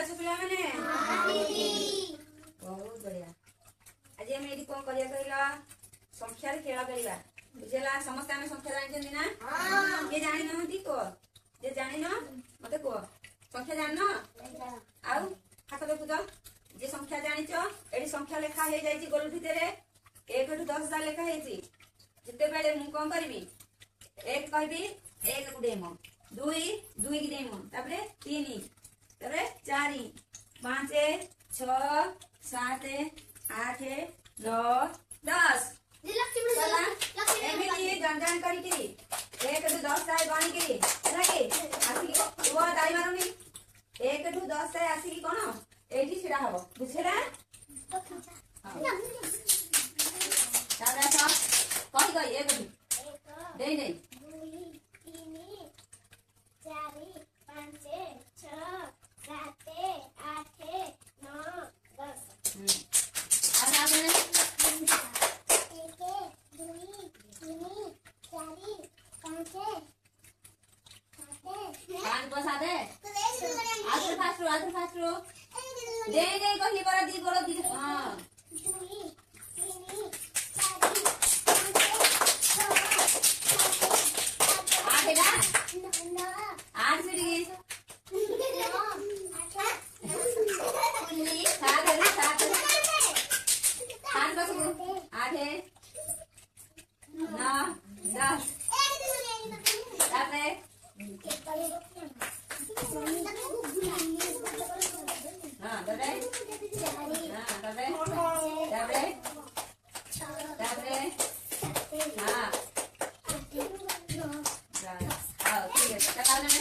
अस पिला माने बहुत बढ़िया। आज हम एडी कोन करिया कहला संख्या रे खेला करिया बुझला। समस्त हम संख्या जानि ना के जानि नहंती को जे जानि न मते को संख्या जानि न आउ हाथ देखु तो जे संख्या जानि छ एडी संख्या लेखा हे जाई छी गोल भितरे 1 टू 10 जा लेखा हे छी। जते बेले मु कोन करबी 1 कहबी 1 को देमो 2 2 की देमो तापरे 3 तापरे 4 5 6 7 8 9 10 एमिली जन करी 1 टू 10 जाए गणी की लागे आसी वो दाई मारुनी 1 टू 10 जाए आसी की कोन एठी छिड़ा हबो बुझेला। दादा सा कहि गई 1 दे दे 2 3 4 5 6 7 8 9 10 अब आपने 1 2 3 4 5 पांच बस आदे आधे फास्ट रो दे दे कहली बड़ा दी बोलो दी हां 2 3 आधे ना 4 आठ से दी 7 बस 8 9 10 तापरे हां तापरे हां तापरे तापरे हां आओ ठीक है चला ले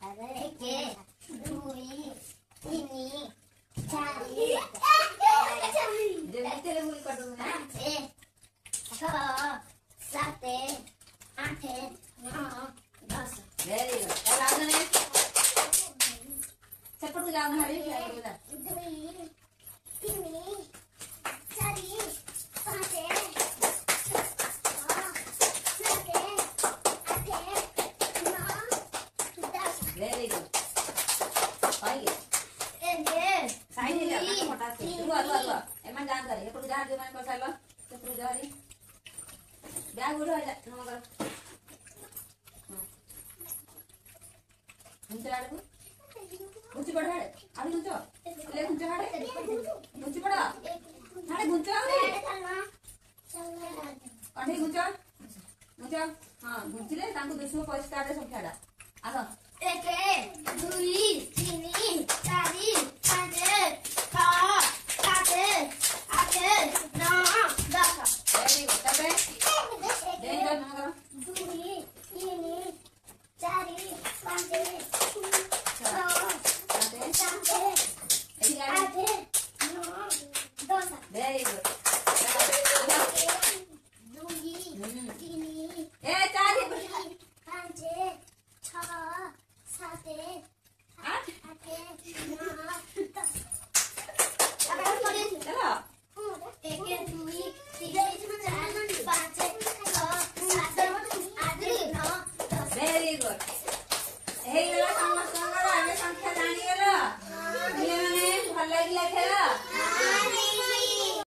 अरे के 2 3 4 जल्दी चले हुई कर दूंगा ना 6 7 8 9 10 वेरी गुड चला ले सेपट जाओ ना हरी 2 3 4 5 वेरी गुड आइए साइड ले ना मोटा से रुआ एमन जान करे एपट जा जो मन कर सालो सेपट जारी बैग उठा जा न मगर उनसे आड़ू गुंची पड़ा है अभी गुंचो ले गुंचो हाड़े गुंची पड़ा हाड़े गुंचो आवे अठे गुंचो हां गुंची ले तांको दुसो परिष्कार रे संख्याडा आसो 1 2 3 4